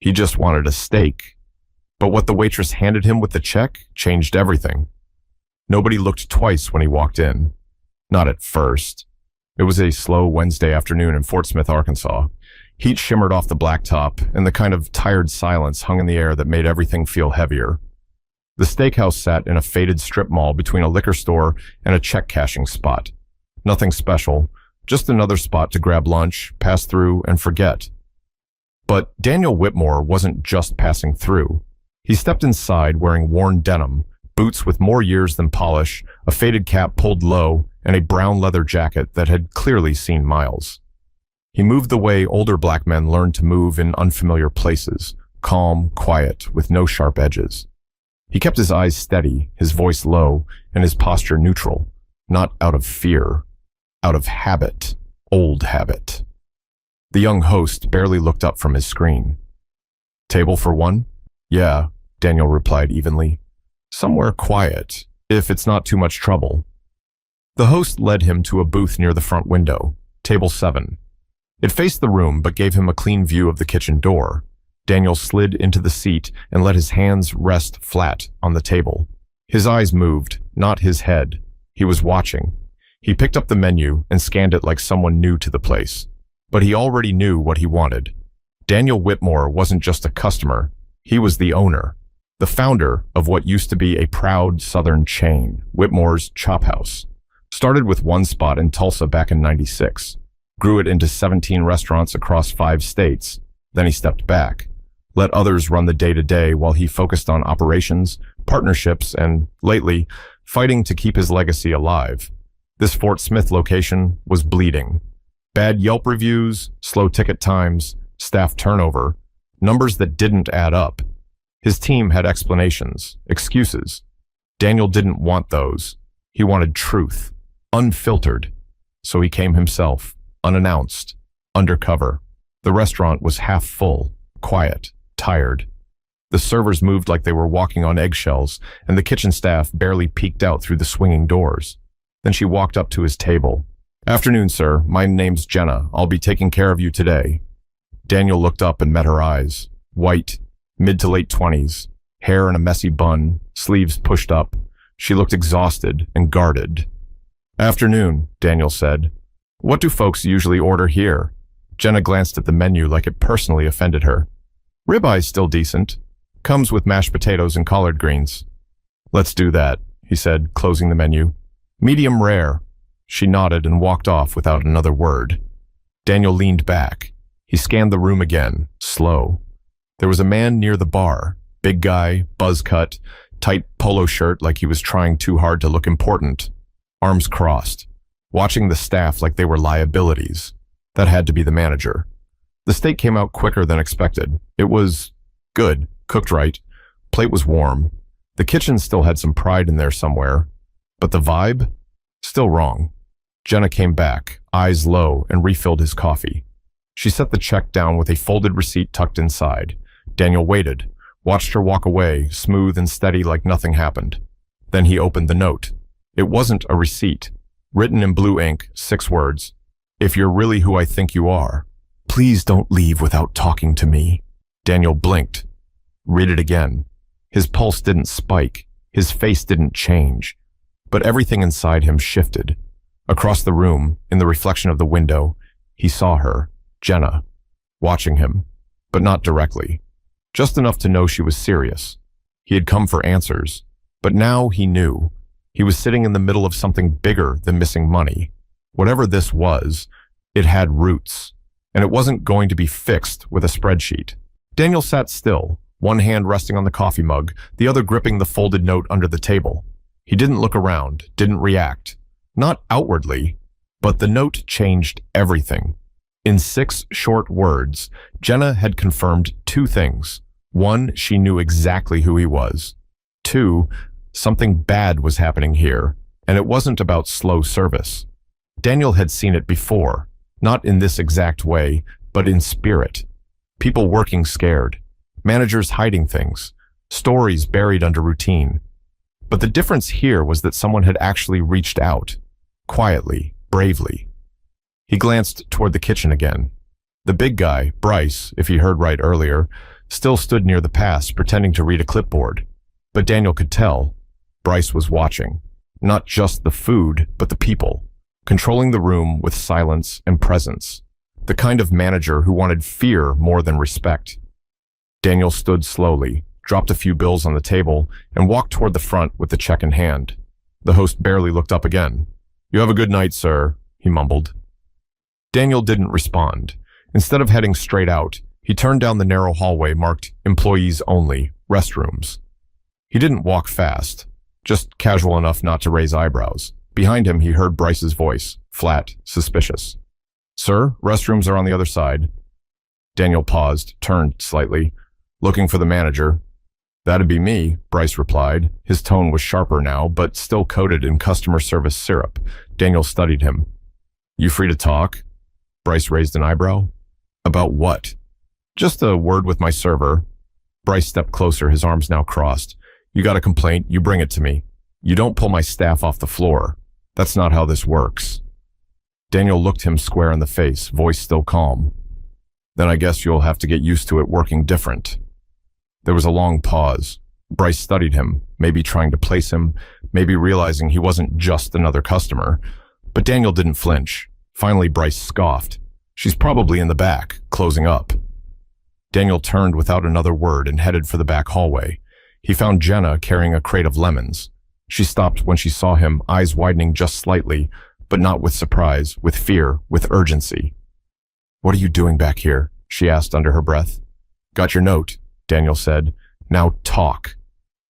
He just wanted a steak. But what the waitress handed him with the check changed everything. Nobody looked twice when he walked in. Not at first. It was a slow Wednesday afternoon in Fort Smith, Arkansas. Heat shimmered off the blacktop, and the kind of tired silence hung in the air that made everything feel heavier. The steakhouse sat in a faded strip mall between a liquor store and a check-cashing spot. Nothing special, just another spot to grab lunch, pass through, and forget. But Daniel Whitmore wasn't just passing through. He stepped inside wearing worn denim, boots with more years than polish, a faded cap pulled low, and a brown leather jacket that had clearly seen miles. He moved the way older black men learned to move in unfamiliar places, calm, quiet, with no sharp edges. He kept his eyes steady, his voice low, and his posture neutral, not out of fear, out of habit, old habit. The young host barely looked up from his screen. "Table for one?" "Yeah," Daniel replied evenly. "Somewhere quiet, if it's not too much trouble." The host led him to a booth near the front window, table 7. It faced the room but gave him a clean view of the kitchen door. Daniel slid into the seat and let his hands rest flat on the table. His eyes moved, not his head. He was watching. He picked up the menu and scanned it like someone new to the place. But he already knew what he wanted. Daniel Whitmore wasn't just a customer. He was the owner, the founder of what used to be a proud Southern chain, Whitmore's Chop House. Started with one spot in Tulsa back in '96. Grew it into 17 restaurants across 5 states. Then he stepped back, let others run the day-to-day while he focused on operations, partnerships, and, lately, fighting to keep his legacy alive. This Fort Smith location was bleeding. Bad Yelp reviews, slow ticket times, staff turnover, numbers that didn't add up. His team had explanations, excuses. Daniel didn't want those. He wanted truth, unfiltered. So he came himself, unannounced, undercover. The restaurant was half full, quiet, tired. The servers moved like they were walking on eggshells, and the kitchen staff barely peeked out through the swinging doors. Then she walked up to his table. "Afternoon, sir. My name's Jenna. I'll be taking care of you today." Daniel looked up and met her eyes. White, mid to late 20s, hair in a messy bun, sleeves pushed up. She looked exhausted and guarded. "Afternoon," Daniel said. "What do folks usually order here?" Jenna glanced at the menu like it personally offended her. "Ribeye's still decent. Comes with mashed potatoes and collard greens." "Let's do that," he said, closing the menu. "Medium rare." She nodded and walked off without another word. Daniel leaned back. He scanned the room again, slow. There was a man near the bar, big guy, buzz cut, tight polo shirt like he was trying too hard to look important, arms crossed, watching the staff like they were liabilities. That had to be the manager. The steak came out quicker than expected. It was good, cooked right. Plate was warm. The kitchen still had some pride in there somewhere. But the vibe? Still wrong. Jenna came back, eyes low, and refilled his coffee. She set the check down with a folded receipt tucked inside. Daniel waited, watched her walk away, smooth and steady like nothing happened. Then he opened the note. It wasn't a receipt. Written in blue ink, 6 words. "If you're really who I think you are, please don't leave without talking to me." Daniel blinked. Read it again. His pulse didn't spike. His face didn't change. But everything inside him shifted. Across the room, in the reflection of the window, he saw her, Jenna, watching him, but not directly. Just enough to know she was serious. He had come for answers, but now he knew. He was sitting in the middle of something bigger than missing money. Whatever this was, it had roots, and it wasn't going to be fixed with a spreadsheet. Daniel sat still, one hand resting on the coffee mug, the other gripping the folded note under the table. He didn't look around, didn't react. Not outwardly, but the note changed everything. In 6 short words, Jenna had confirmed 2 things. 1, she knew exactly who he was. 2, something bad was happening here, and it wasn't about slow service. Daniel had seen it before, not in this exact way, but in spirit. People working scared, managers hiding things, stories buried under routine. But the difference here was that someone had actually reached out, quietly, bravely. He glanced toward the kitchen again. The big guy, Bryce, if he heard right earlier, still stood near the pass, pretending to read a clipboard. But Daniel could tell Bryce was watching. Not just the food, but the people, controlling the room with silence and presence. The kind of manager who wanted fear more than respect. Daniel stood slowly, dropped a few bills on the table, and walked toward the front with the check in hand. The host barely looked up again. "You have a good night, sir," he mumbled. Daniel didn't respond. Instead of heading straight out, he turned down the narrow hallway marked "Employees Only, Restrooms." He didn't walk fast, just casual enough not to raise eyebrows. Behind him, he heard Bryce's voice, flat, suspicious. "Sir, restrooms are on the other side." Daniel paused, turned slightly, looking for the manager. "That'd be me," Bryce replied. His tone was sharper now, but still coated in customer service syrup. Daniel studied him. "You free to talk?" Bryce raised an eyebrow. "About what?" "Just a word with my server." Bryce stepped closer, his arms now crossed. "You got a complaint, you bring it to me. You don't pull my staff off the floor. That's not how this works." Daniel looked him square in the face, voice still calm. "Then I guess you'll have to get used to it working different." There was a long pause. Bryce studied him, maybe trying to place him, maybe realizing he wasn't just another customer. But Daniel didn't flinch. Finally, Bryce scoffed. "She's probably in the back, closing up." Daniel turned without another word and headed for the back hallway. He found Jenna carrying a crate of lemons. She stopped when she saw him, eyes widening just slightly, but not with surprise, with fear, with urgency. "What are you doing back here?" she asked under her breath. "Got your note," Daniel said. "Now talk."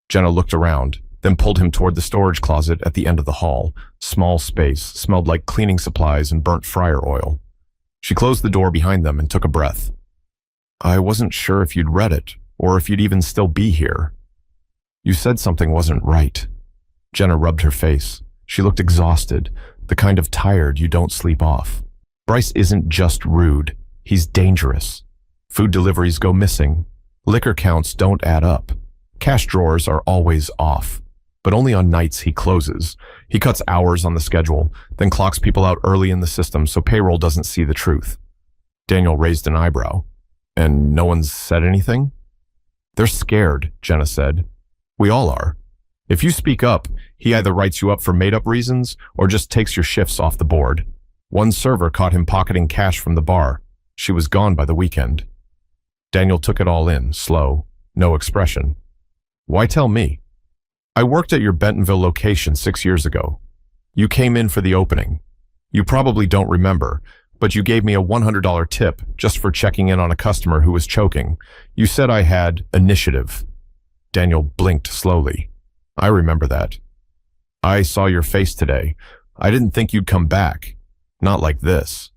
Jenna looked around, then pulled him toward the storage closet at the end of the hall. Small space, smelled like cleaning supplies and burnt fryer oil. She closed the door behind them and took a breath. "I wasn't sure if you'd read it, or if you'd even still be here." "You said something wasn't right." Jenna rubbed her face. She looked exhausted, the kind of tired you don't sleep off. "Bryce isn't just rude, he's dangerous. Food deliveries go missing. Liquor counts don't add up. Cash drawers are always off, but only on nights he closes. He cuts hours on the schedule, then clocks people out early in the system so payroll doesn't see the truth." Daniel raised an eyebrow. "And no one's said anything?" "They're scared," Jenna said. "We all are. If you speak up, he either writes you up for made-up reasons or just takes your shifts off the board. One server caught him pocketing cash from the bar. She was gone by the weekend." Daniel took it all in, slow, no expression. "Why tell me? I worked at your Bentonville location 6 years ago. You came in for the opening. You probably don't remember, but you gave me a $100 tip just for checking in on a customer who was choking. You said I had initiative." Daniel blinked slowly. "I remember that. I saw your face today. I didn't think you'd come back. Not like this."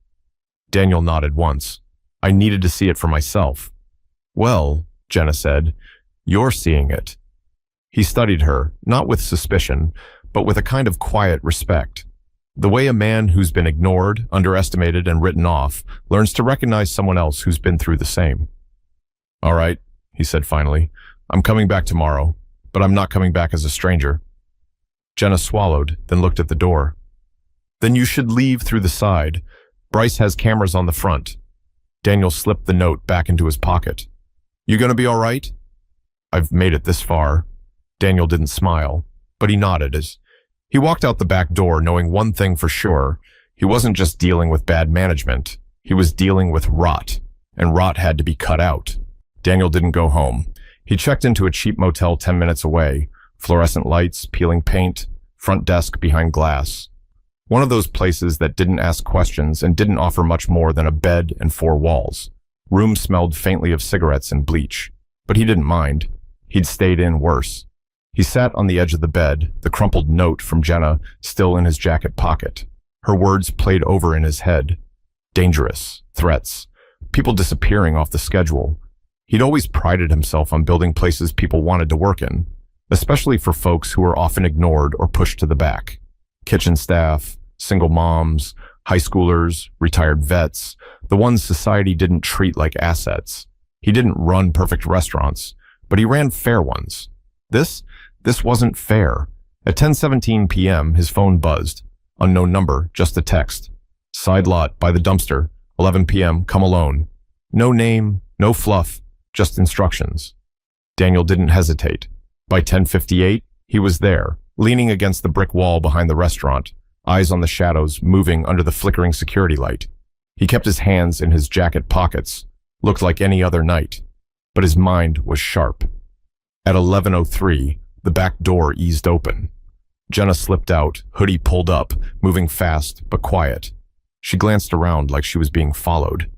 Daniel nodded once. "I needed to see it for myself." "Well," Jenna said, "you're seeing it." He studied her, not with suspicion, but with a kind of quiet respect. The way a man who's been ignored, underestimated, and written off learns to recognize someone else who's been through the same. "All right," he said finally. "I'm coming back tomorrow, but I'm not coming back as a stranger." Jenna swallowed, then looked at the door. "Then you should leave through the side. Bryce has cameras on the front." Daniel slipped the note back into his pocket. "You gonna be all right?" "I've made it this far." Daniel didn't smile, but he nodded as he walked out the back door, knowing one thing for sure. He wasn't just dealing with bad management. He was dealing with rot, and rot had to be cut out. Daniel didn't go home. He checked into a cheap motel 10 minutes away. Fluorescent lights, peeling paint, front desk behind glass. One of those places that didn't ask questions and didn't offer much more than a bed and 4 walls. Room smelled faintly of cigarettes and bleach, but he didn't mind. He'd stayed in worse. He sat on the edge of the bed, the crumpled note from Jenna still in his jacket pocket. Her words played over in his head. Dangerous, threats, people disappearing off the schedule. He'd always prided himself on building places people wanted to work in, especially for folks who were often ignored or pushed to the back. Kitchen staff, single moms, high schoolers, retired vets, the ones society didn't treat like assets. He didn't run perfect restaurants, but he ran fair ones. This wasn't fair. At 10:17 p.m., his phone buzzed. Unknown number, just a text. "Side lot, by the dumpster, 11 p.m., come alone." No name, no fluff, just instructions. Daniel didn't hesitate. By 10:58, he was there, leaning against the brick wall behind the restaurant, eyes on the shadows moving under the flickering security light. He kept his hands in his jacket pockets, looked like any other night, but his mind was sharp. At 11:03, the back door eased open. Jenna slipped out, hoodie pulled up, moving fast but quiet. She glanced around like she was being followed.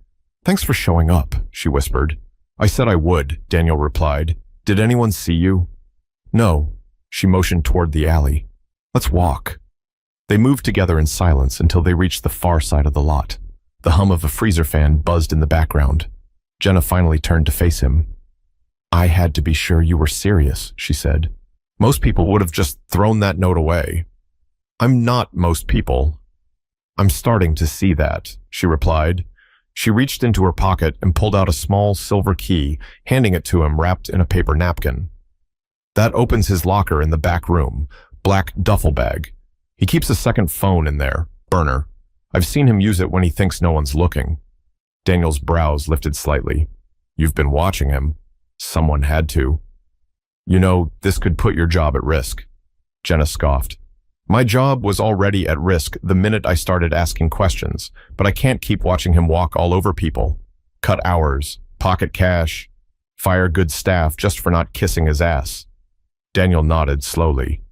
"Thanks for showing up," she whispered. "I said I would," Daniel replied. "Did anyone see you?" "No." She motioned toward the alley. "Let's walk." They moved together in silence until they reached the far side of the lot. The hum of a freezer fan buzzed in the background. Jenna finally turned to face him. "I had to be sure you were serious," she said. "Most people would have just thrown that note away." "I'm not most people." "I'm starting to see that," she replied. She reached into her pocket and pulled out a small silver key, handing it to him wrapped in a paper napkin. "That opens his locker in the back room, black duffel bag. He keeps a second phone in there, burner. I've seen him use it when he thinks no one's looking." Daniel's brows lifted slightly. "You've been watching him." "Someone had to." "You know, this could put your job at risk." Jenna scoffed. "My job was already at risk the minute I started asking questions, but I can't keep watching him walk all over people. Cut hours, pocket cash, fire good staff just for not kissing his ass." Daniel nodded slowly.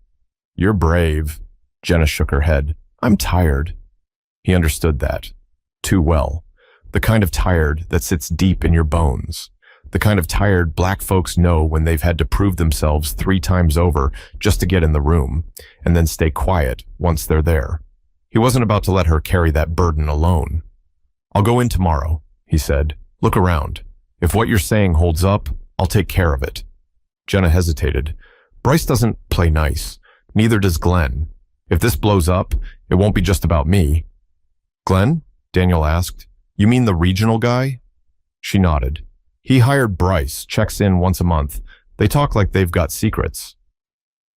"You're brave." Jenna shook her head. "I'm tired." He understood that. Too well. The kind of tired that sits deep in your bones. The kind of tired black folks know when they've had to prove themselves 3 times over just to get in the room, and then stay quiet once they're there. He wasn't about to let her carry that burden alone. "I'll go in tomorrow," he said. "Look around. If what you're saying holds up, I'll take care of it." Jenna hesitated. "Bryce doesn't play nice. Neither does Glenn. If this blows up, it won't be just about me." "Glenn?" Daniel asked. "You mean the regional guy?" She nodded. "He hired Bryce, checks in once a month. They talk like they've got secrets."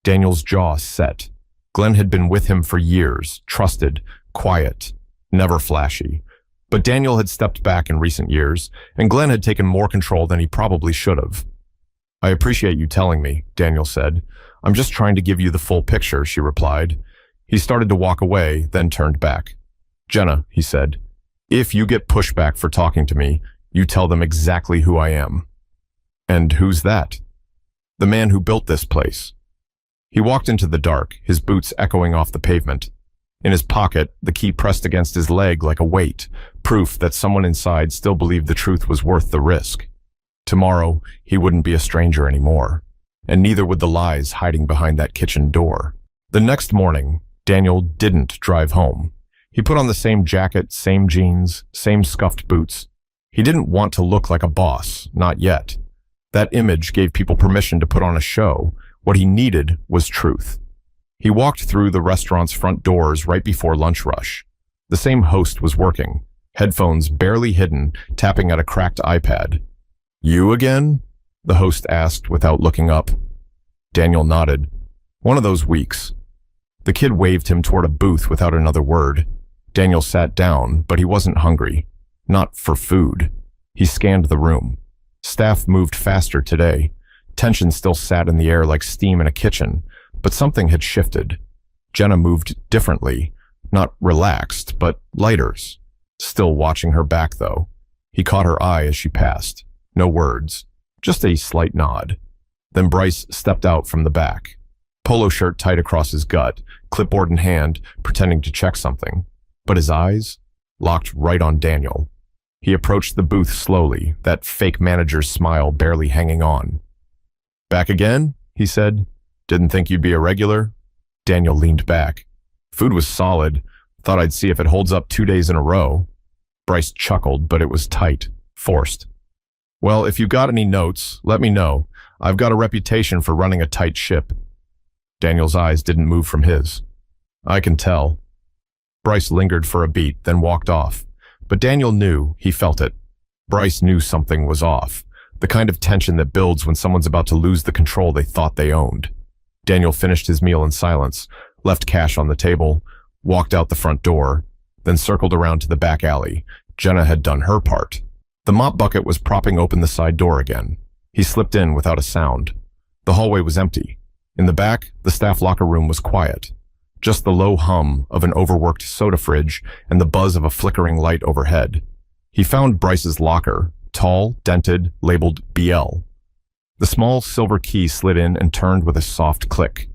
Daniel's jaw set. Glenn had been with him for years, trusted, quiet, never flashy. But Daniel had stepped back in recent years, and Glenn had taken more control than he probably should have. "I appreciate you telling me," Daniel said. "I'm just trying to give you the full picture," she replied. He started to walk away, then turned back. "Jenna," he said, "if you get pushback for talking to me, you tell them exactly who I am." "And who's that?" "The man who built this place." He walked into the dark, his boots echoing off the pavement. In his pocket, the key pressed against his leg like a weight, proof that someone inside still believed the truth was worth the risk. Tomorrow, he wouldn't be a stranger anymore, and neither would the lies hiding behind that kitchen door. The next morning, Daniel didn't drive home. He put on the same jacket, same jeans, same scuffed boots. He didn't want to look like a boss, not yet. That image gave people permission to put on a show. What he needed was truth. He walked through the restaurant's front doors right before lunch rush. The same host was working, headphones barely hidden, tapping at a cracked iPad. "You again?" the host asked without looking up. Daniel nodded. "One of those weeks." The kid waved him toward a booth without another word. Daniel sat down, but he wasn't hungry. Not for food. He scanned the room. Staff moved faster today. Tension still sat in the air like steam in a kitchen, but something had shifted. Jenna moved differently, not relaxed, but lighter. Still watching her back, though. He caught her eye as she passed. No words, just a slight nod. Then Bryce stepped out from the back. Polo shirt tight across his gut, clipboard in hand, pretending to check something. But his eyes locked right on Daniel. He approached the booth slowly, that fake manager's smile barely hanging on. "Back again?" he said. "Didn't think you'd be a regular?" Daniel leaned back. "Food was solid. Thought I'd see if it holds up 2 days in a row." Bryce chuckled, but it was tight, forced. "Well, if you got any notes, let me know. I've got a reputation for running a tight ship." Daniel's eyes didn't move from his. "I can tell." Bryce lingered for a beat, then walked off. But Daniel knew, he felt it. Bryce knew something was off. The kind of tension that builds when someone's about to lose the control they thought they owned. Daniel finished his meal in silence, left cash on the table, walked out the front door, then circled around to the back alley. Jenna had done her part. The mop bucket was propping open the side door again. He slipped in without a sound. The hallway was empty. In the back, the staff locker room was quiet. Just the low hum of an overworked soda fridge and the buzz of a flickering light overhead. He found Bryce's locker, tall, dented, labeled BL. The small silver key slid in and turned with a soft click.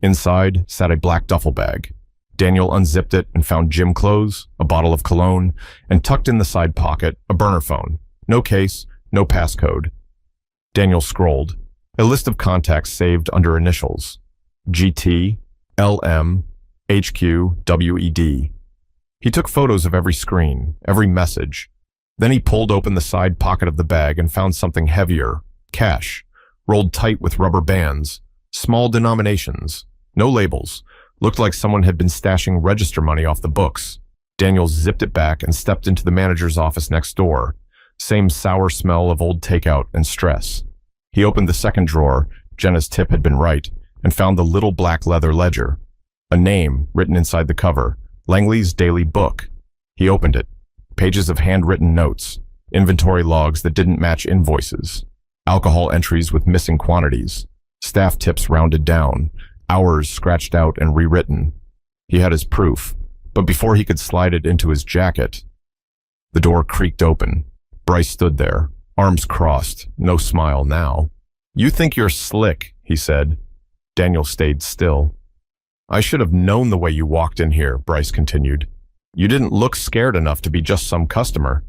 Inside sat a black duffel bag. Daniel unzipped it and found gym clothes, a bottle of cologne, and tucked in the side pocket, a burner phone. No case, no passcode. Daniel scrolled. A list of contacts saved under initials. GT, LM, HQ, WED. He took photos of every screen, every message. Then he pulled open the side pocket of the bag and found something heavier. Cash, rolled tight with rubber bands. Small denominations. No labels. Looked like someone had been stashing register money off the books. Daniel zipped it back and stepped into the manager's office next door. Same sour smell of old takeout and stress. He opened the second drawer, Jenna's tip had been right, and found the little black leather ledger. A name written inside the cover, Langley's Daily Book. He opened it. Pages of handwritten notes, inventory logs that didn't match invoices, alcohol entries with missing quantities, staff tips rounded down, hours scratched out and rewritten. He had his proof, but before he could slide it into his jacket, the door creaked open. Bryce stood there, arms crossed, no smile now. "You think you're slick," he said. Daniel stayed still. "I should have known the way you walked in here," Bryce continued. "You didn't look scared enough to be just some customer."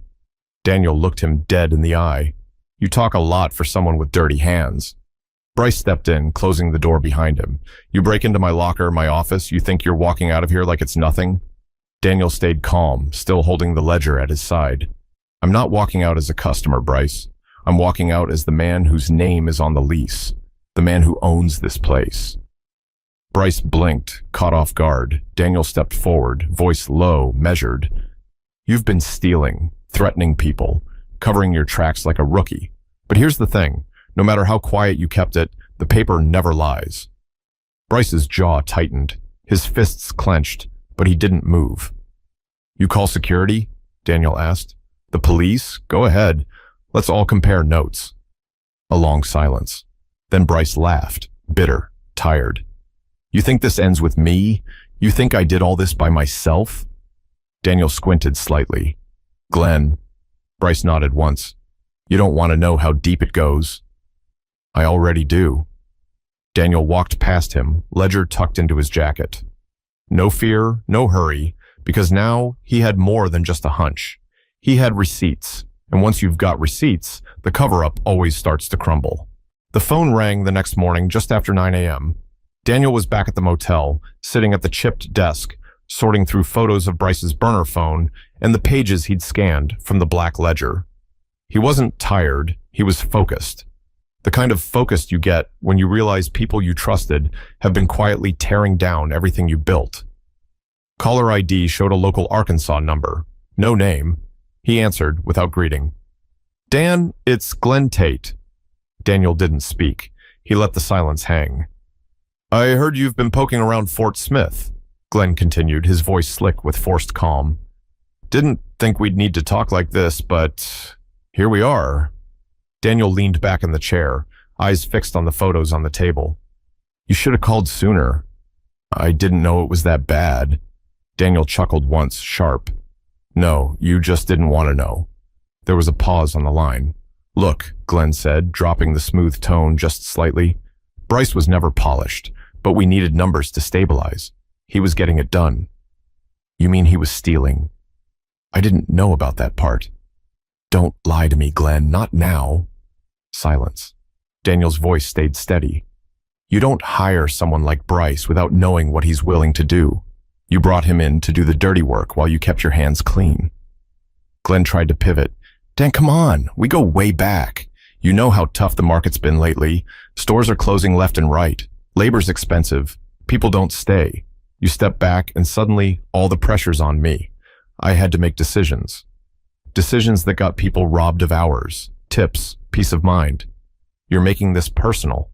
Daniel looked him dead in the eye. "You talk a lot for someone with dirty hands." Bryce stepped in, closing the door behind him. "You break into my locker, my office, you think you're walking out of here like it's nothing?" Daniel stayed calm, still holding the ledger at his side. "I'm not walking out as a customer, Bryce. I'm walking out as the man whose name is on the lease, the man who owns this place." Bryce blinked, caught off guard. Daniel stepped forward, voice low, measured. "You've been stealing, threatening people, covering your tracks like a rookie. But here's the thing. No matter how quiet you kept it, the paper never lies." Bryce's jaw tightened, his fists clenched, but he didn't move. "You call security?" Daniel asked. "The police? Go ahead. Let's all compare notes." A long silence. Then Bryce laughed, bitter, tired. "You think this ends with me? You think I did all this by myself?" Daniel squinted slightly. "Glenn." Bryce nodded once. "You don't want to know how deep it goes." "I already do." Daniel walked past him, ledger tucked into his jacket. No fear, no hurry, because now he had more than just a hunch. He had receipts, and once you've got receipts, the cover-up always starts to crumble. The phone rang the next morning just after 9 a.m. Daniel was back at the motel, sitting at the chipped desk, sorting through photos of Bryce's burner phone and the pages he'd scanned from the black ledger. He wasn't tired, he was focused. The kind of focused you get when you realize people you trusted have been quietly tearing down everything you built. Caller ID showed a local Arkansas number. No name. He answered without greeting. "Dan, it's Glenn Tate." Daniel didn't speak. He let the silence hang. "I heard you've been poking around Fort Smith," Glenn continued, his voice slick with forced calm. "Didn't think we'd need to talk like this, but here we are." Daniel leaned back in the chair, eyes fixed on the photos on the table. "You should have called sooner." "I didn't know it was that bad." Daniel chuckled once, sharp. "No, you just didn't want to know." There was a pause on the line. "Look," Glenn said, dropping the smooth tone just slightly. "Bryce was never polished, but we needed numbers to stabilize. He was getting it done." "You mean he was stealing?" "I didn't know about that part." "Don't lie to me, Glenn, not now." Silence. Daniel's voice stayed steady. "You don't hire someone like Bryce without knowing what he's willing to do. You brought him in to do the dirty work while you kept your hands clean." Glenn tried to pivot. "Dan, come on, we go way back. You know how tough the market's been lately. Stores are closing left and right. Labor's expensive. People don't stay. You step back and suddenly all the pressure's on me. I had to make decisions. Decisions that got people robbed of hours, tips, peace of mind. You're making this personal."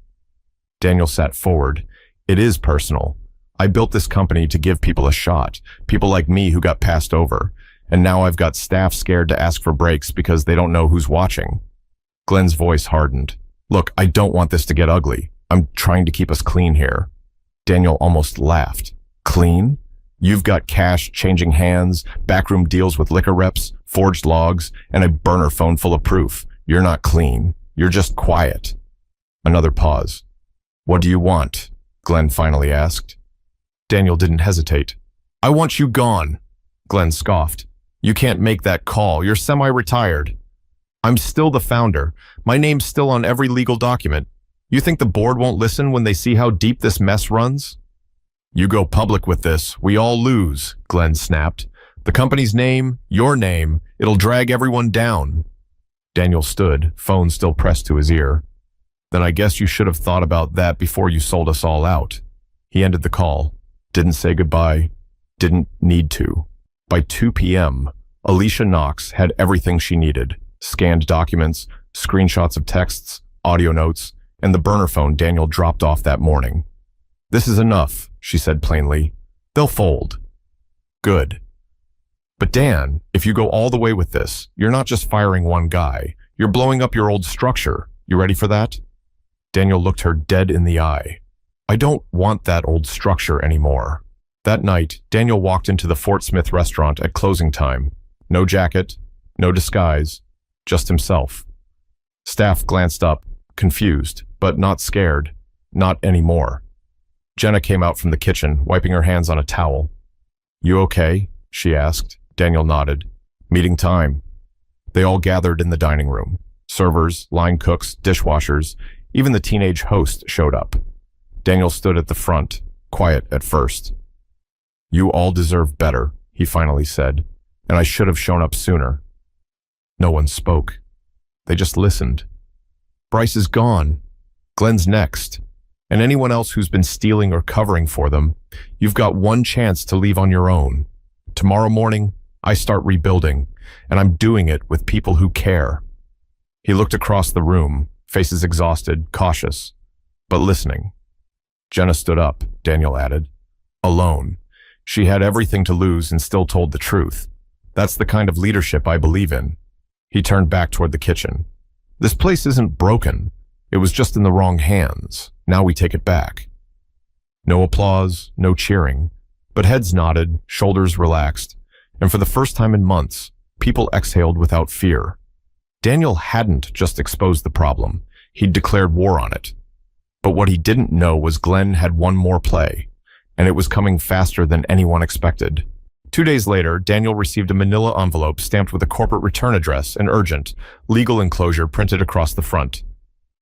Daniel sat forward. "It is personal. I built this company to give people a shot, people like me who got passed over, and now I've got staff scared to ask for breaks because they don't know who's watching." Glenn's voice hardened. Look, I don't want this to get ugly. I'm trying to keep us clean here. Daniel almost laughed. Clean? You've got cash changing hands, backroom deals with liquor reps, forged logs, and a burner phone full of proof. You're not clean. You're just quiet. Another pause. What do you want? Glenn finally asked. Daniel didn't hesitate. I want you gone. Glenn scoffed. You can't make that call. You're semi-retired. I'm still the founder. My name's still on every legal document. You think the board won't listen when they see how deep this mess runs? You go public with this, we all lose, Glenn snapped. The company's name, your name, it'll drag everyone down. Daniel stood, phone still pressed to his ear. Then I guess you should have thought about that before you sold us all out. He ended the call. Didn't say goodbye. Didn't need to. By 2 p.m., Alicia Knox had everything she needed. Scanned documents, screenshots of texts, audio notes, and the burner phone Daniel dropped off that morning. This is enough, she said plainly. They'll fold. Good. But Dan, if you go all the way with this, you're not just firing one guy. You're blowing up your old structure. You ready for that? Daniel looked her dead in the eye. I don't want that old structure anymore. That night, Daniel walked into the Fort Smith restaurant at closing time. No jacket, no disguise, just himself. Staff glanced up, confused, but not scared. Not anymore. Jenna came out from the kitchen, wiping her hands on a towel. You okay? She asked. Daniel nodded. Meeting time. They all gathered in the dining room. Servers, line cooks, dishwashers, even the teenage host showed up. Daniel stood at the front, quiet at first. You all deserve better, he finally said, and I should have shown up sooner. No one spoke. They just listened. Bryce is gone. Glenn's next. And anyone else who's been stealing or covering for them, you've got one chance to leave on your own. Tomorrow morning, I start rebuilding, and I'm doing it with people who care. He looked across the room, faces exhausted, cautious, but listening. Jenna stood up, Daniel added. Alone. She had everything to lose and still told the truth. That's the kind of leadership I believe in. He turned back toward the kitchen. This place isn't broken. It was just in the wrong hands. Now we take it back. No applause, no cheering, but heads nodded, shoulders relaxed, and for the first time in months, people exhaled without fear. Daniel hadn't just exposed the problem. He'd declared war on it. But what he didn't know was Glenn had one more play, and it was coming faster than anyone expected. 2 days later, Daniel received a manila envelope stamped with a corporate return address and urgent, legal enclosure printed across the front.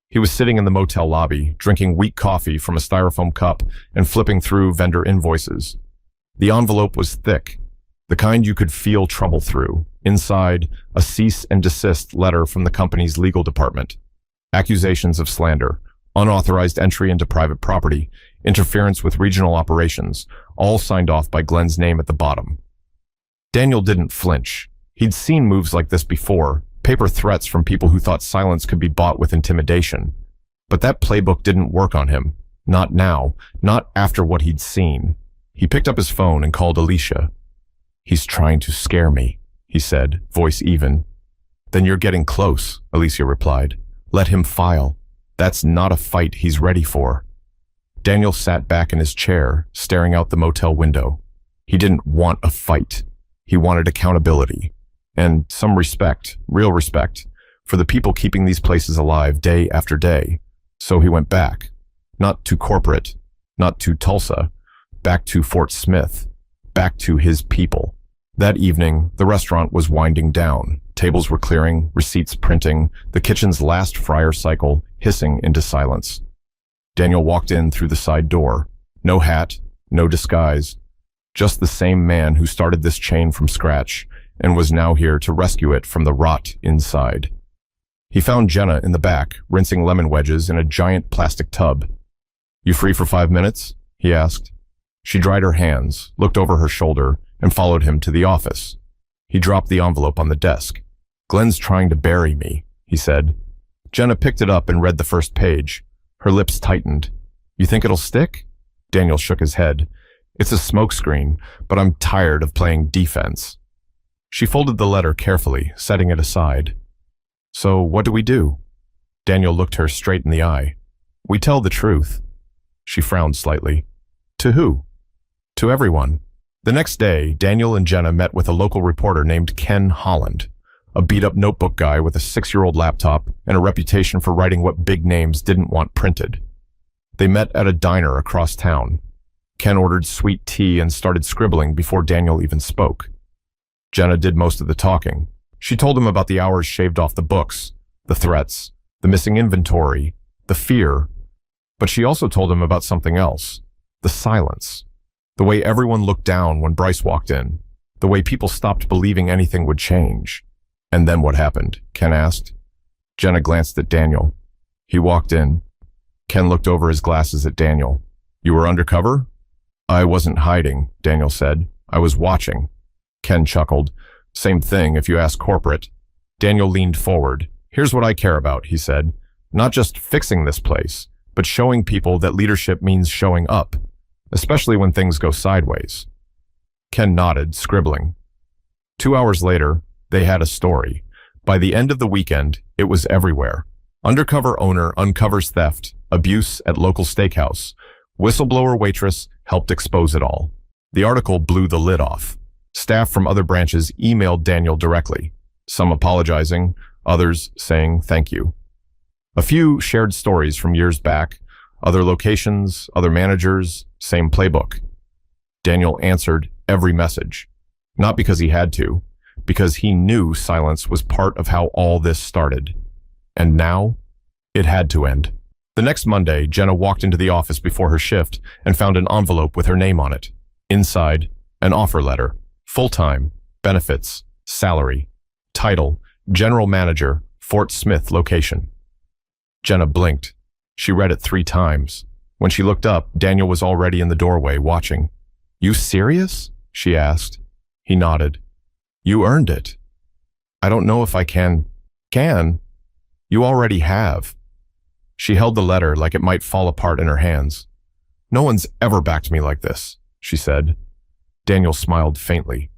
He was sitting in the motel lobby, drinking weak coffee from a styrofoam cup and flipping through vendor invoices. The envelope was thick, the kind you could feel trouble through. Inside, a cease and desist letter from the company's legal department. Accusations of slander, unauthorized entry into private property, interference with regional operations, all signed off by Glenn's name at the bottom. Daniel didn't flinch. He'd seen moves like this before, paper threats from people who thought silence could be bought with intimidation. But that playbook didn't work on him. Not now, not after what he'd seen. He picked up his phone and called Alicia. He's trying to scare me, he said, voice even. Then you're getting close, Alicia replied. Let him file. That's not a fight he's ready for. Daniel sat back in his chair, staring out the motel window. He didn't want a fight. He wanted accountability. And some respect, real respect, for the people keeping these places alive day after day. So he went back. Not to corporate, not to Tulsa, back to Fort Smith, back to his people. That evening, the restaurant was winding down. Tables were clearing, receipts printing, the kitchen's last fryer cycle hissing into silence. Daniel walked in through the side door. No hat, no disguise. Just the same man who started this chain from scratch and was now here to rescue it from the rot inside. He found Jenna in the back, rinsing lemon wedges in a giant plastic tub. You free for 5 minutes? He asked. She dried her hands, looked over her shoulder, and followed him to the office. He dropped the envelope on the desk. Glenn's trying to bury me, he said. Jenna picked it up and read the first page. Her lips tightened. You think it'll stick? Daniel shook his head. It's a smokescreen, but I'm tired of playing defense. She folded the letter carefully, setting it aside. So what do we do? Daniel looked her straight in the eye. We tell the truth. She frowned slightly. To who? To everyone. The next day, Daniel and Jenna met with a local reporter named Ken Holland, a beat-up notebook guy with a 6-year-old laptop and a reputation for writing what big names didn't want printed. They met at a diner across town. Ken ordered sweet tea and started scribbling before Daniel even spoke. Jenna did most of the talking. She told him about the hours shaved off the books, the threats, the missing inventory, the fear. But she also told him about something else, the silence. The way everyone looked down when Bryce walked in. The way people stopped believing anything would change. And then what happened? Ken asked. Jenna glanced at Daniel. He walked in. Ken looked over his glasses at Daniel. You were undercover? I wasn't hiding, Daniel said. I was watching. Ken chuckled. Same thing if you ask corporate. Daniel leaned forward. Here's what I care about, he said. Not just fixing this place, but showing people that leadership means showing up, especially when things go sideways. Ken nodded, scribbling. 2 hours later, they had a story. By the end of the weekend, it was everywhere. Undercover owner uncovers theft, abuse at local steakhouse. Whistleblower waitress helped expose it all. The article blew the lid off. Staff from other branches emailed Daniel directly, some apologizing, others saying thank you. A few shared stories from years back, other locations, other managers, same playbook. Daniel answered every message, not because he had to, because he knew silence was part of how all this started. And now, it had to end. The next Monday, Jenna walked into the office before her shift and found an envelope with her name on it. Inside, an offer letter. Full-time, benefits, salary, title, general manager, Fort Smith location. Jenna blinked. She read it 3 times. When she looked up, Daniel was already in the doorway, watching. You serious? She asked. He nodded. You earned it. I don't know if I can. Can? You already have. She held the letter like it might fall apart in her hands. No one's ever backed me like this, she said. Daniel smiled faintly.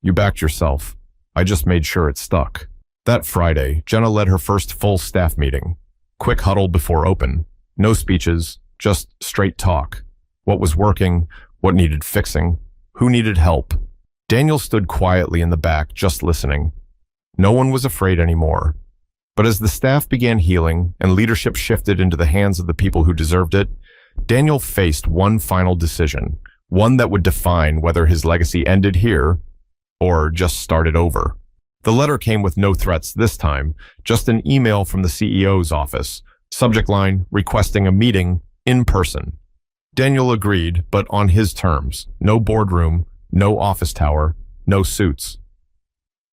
You backed yourself. I just made sure it stuck. That Friday, Jenna led her first full staff meeting. Quick huddle before open. No speeches, just straight talk. What was working, what needed fixing, who needed help. Daniel stood quietly in the back, just listening. No one was afraid anymore. But as the staff began healing and leadership shifted into the hands of the people who deserved it, Daniel faced one final decision, one that would define whether his legacy ended here or just started over. The letter came with no threats this time, just an email from the CEO's office, subject line requesting a meeting in person. Daniel agreed, but on his terms. No boardroom, no office tower, no suits.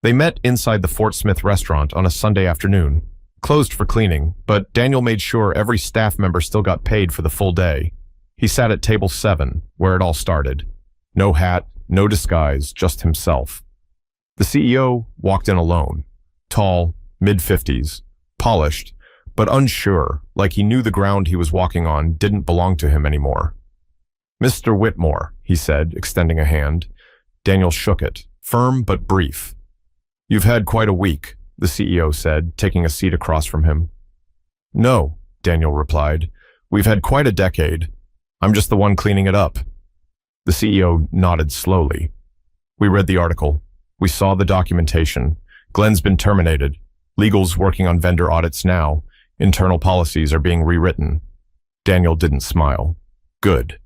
They met inside the Fort Smith restaurant on a Sunday afternoon, closed for cleaning, but Daniel made sure every staff member still got paid for the full day. He sat at table 7, where it all started. No hat, no disguise, just himself. The CEO walked in alone, tall, mid-50s, polished, but unsure, like he knew the ground he was walking on didn't belong to him anymore. Mr. Whitmore, he said, extending a hand. Daniel shook it, firm but brief. You've had quite a week, the CEO said, taking a seat across from him. No, Daniel replied. We've had quite a decade. I'm just the one cleaning it up. The CEO nodded slowly. We read the article. We saw the documentation. Glenn's been terminated. Legal's working on vendor audits now. Internal policies are being rewritten. Daniel didn't smile. Good.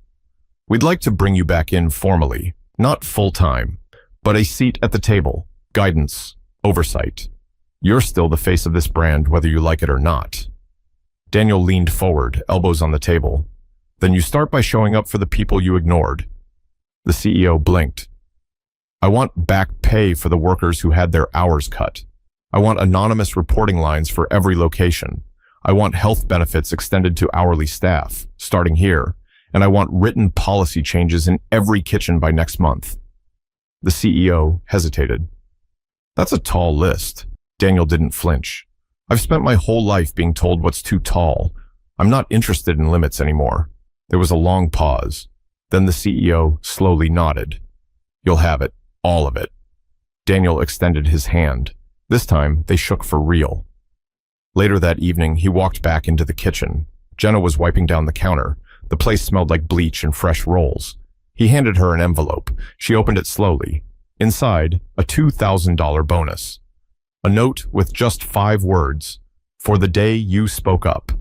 We'd like to bring you back in formally, not full-time, but a seat at the table, guidance, oversight. You're still the face of this brand, whether you like it or not. Daniel leaned forward, elbows on the table. Then you start by showing up for the people you ignored. The CEO blinked. I want back pay for the workers who had their hours cut. I want anonymous reporting lines for every location. I want health benefits extended to hourly staff, starting here, and I want written policy changes in every kitchen by next month. The CEO hesitated. That's a tall list. Daniel didn't flinch. I've spent my whole life being told what's too tall. I'm not interested in limits anymore. There was a long pause. Then the CEO slowly nodded. You'll have it, all of it. Daniel extended his hand. This time, they shook for real. Later that evening, he walked back into the kitchen. Jenna was wiping down the counter. The place smelled like bleach and fresh rolls. He handed her an envelope. She opened it slowly. Inside, a $2,000 bonus. A note with just 5 words. For the day you spoke up.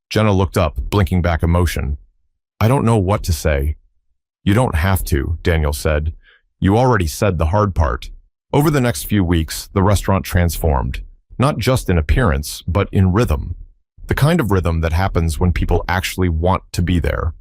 Jenna looked up, blinking back emotion. I don't know what to say. You don't have to, Daniel said. You already said the hard part. Over the next few weeks, the restaurant transformed. Not just in appearance, but in rhythm. The kind of rhythm that happens when people actually want to be there.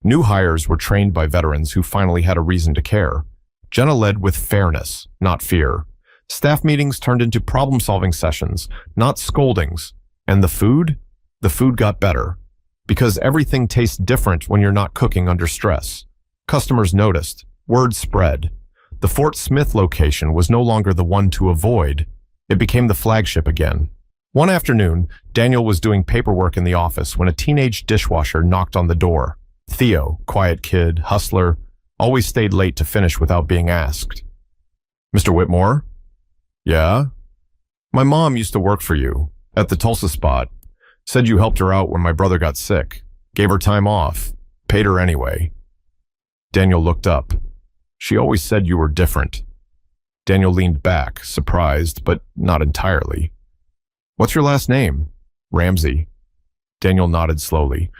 New hires were trained by veterans who finally had a reason to care. Jenna led with fairness, not fear. Staff meetings turned into problem-solving sessions, not scoldings. And the food? The food got better. Because everything tastes different when you're not cooking under stress. Customers noticed. Word spread. The Fort Smith location was no longer the one to avoid. It became the flagship again. One afternoon, Daniel was doing paperwork in the office when a teenage dishwasher knocked on the door. Theo, quiet kid, hustler, always stayed late to finish without being asked. Mr. Whitmore? Yeah? My mom used to work for you, at the Tulsa spot. Said you helped her out when my brother got sick. Gave her time off. Paid her anyway. Daniel looked up. She always said you were different. Daniel leaned back, surprised, but not entirely. What's your last name? Ramsey. Daniel nodded slowly.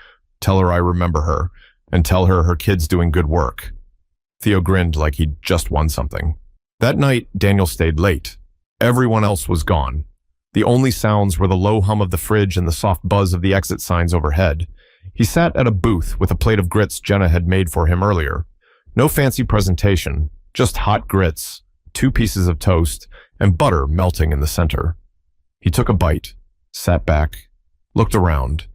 Tell her I remember her, and tell her her kid's doing good work. Theo grinned like he'd just won something. That night, Daniel stayed late. Everyone else was gone. The only sounds were the low hum of the fridge and the soft buzz of the exit signs overhead. He sat at a booth with a plate of grits Jenna had made for him earlier. No fancy presentation, just hot grits, 2 pieces of toast, and butter melting in the center. He took a bite, sat back, looked around.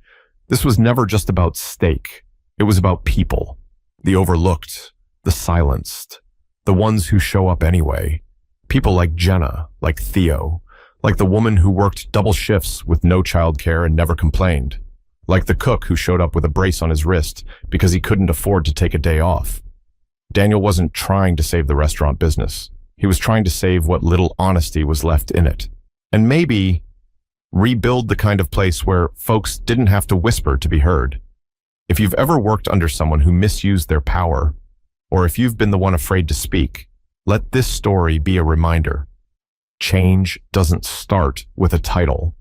This was never just about steak. It was about people. The overlooked, the silenced, the ones who show up anyway. People like Jenna, like Theo, like the woman who worked double shifts with no childcare and never complained. Like the cook who showed up with a brace on his wrist because he couldn't afford to take a day off. Daniel wasn't trying to save the restaurant business. He was trying to save what little honesty was left in it. And maybe rebuild the kind of place where folks didn't have to whisper to be heard. If you've ever worked under someone who misused their power, or if you've been the one afraid to speak, let this story be a reminder. Change doesn't start with a title.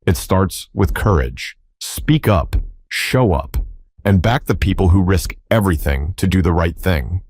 It starts with courage. Speak up, show up, and back the people who risk everything to do the right thing.